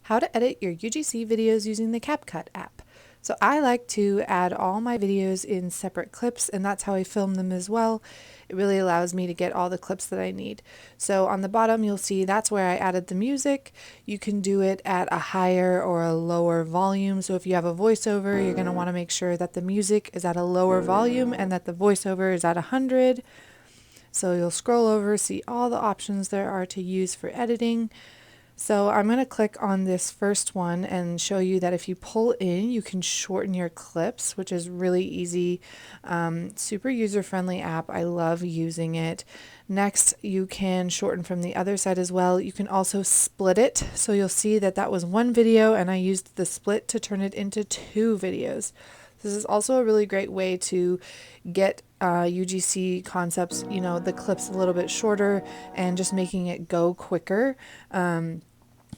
how to edit your UGC videos using the CapCut app. So I like to add all my videos in separate clips, and that's how I film them as well. It really allows me to get all the clips that I need. So on the bottom you'll see that's where I added the music. You can do it at a higher or a lower volume. So if you have a voiceover, you're going to want to make sure that the music is at a lower volume and that the voiceover is at 100. So you'll scroll over, see all the options there are to use for editing. So I'm going to click on this first one and show you that if you pull in, you can shorten your clips, which is really easy. Super user-friendly app. I love using it. Next, you can shorten from the other side as well. You can also split it. So you'll see that that was one video and I used the split to turn it into 2 videos. This is also a really great way to get UGC concepts, the clips a little bit shorter and just making it go quicker.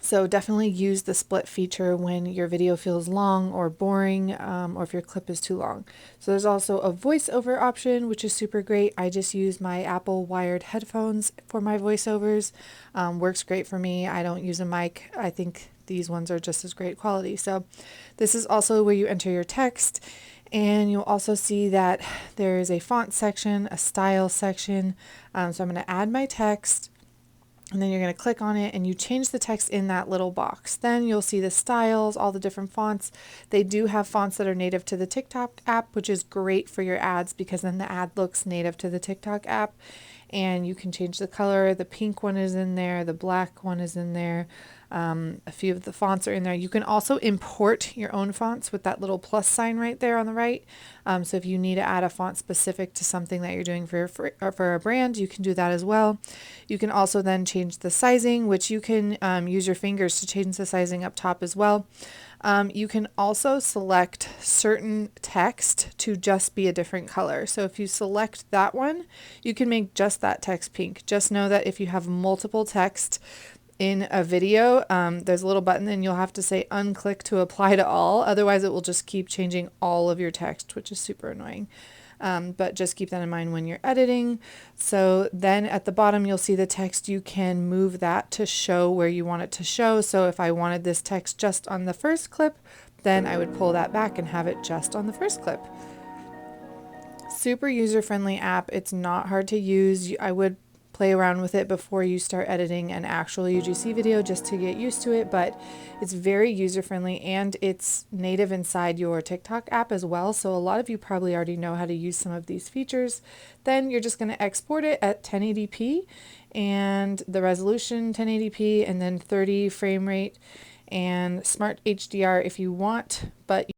So definitely use the split feature when your video feels long or boring, or if your clip is too long. So there's also a voiceover option, which is super great. I just use my Apple wired headphones for my voiceovers. Works great for me. I don't use a mic. I think these ones are just as great quality. So this is also where you enter your text. And you'll also see that there is a font section, a style section. So I'm going to add my text. And then you're going to click on it and you change the text in that little box. Then you'll see the styles, all the different fonts. They do have fonts that are native to the TikTok app, which is great for your ads because then the ad looks native to the TikTok app. And you can change the color. The pink one is in there. The black one is in there. A few of the fonts are in there. You can also import your own fonts with that little plus sign right there on the right. So if you need to add a font specific to something that you're doing for a brand, you can do that as well. You can also then change the sizing, which you can use your fingers to change the sizing up top as well. You can also select certain text to just be a different color. So if you select that one, you can make just that text pink. Just know that if you have multiple text in a video, there's a little button and you'll have to say unclick to apply to all. Otherwise it will just keep changing all of your text, which is super annoying. But just keep that in mind when you're editing. So then at the bottom, you'll see the text. You can move that to show where you want it to show. So if I wanted this text just on the first clip, then I would pull that back and have it just on the first clip. Super user-friendly app. It's not hard to use. I would play around with it before you start editing an actual UGC video just to get used to it, but it's very user-friendly and it's native inside your TikTok app as well. So a lot of you probably already know how to use some of these features. Then you're just going to export it at 1080p and the resolution 1080p and then 30 frame rate and smart HDR if you want, but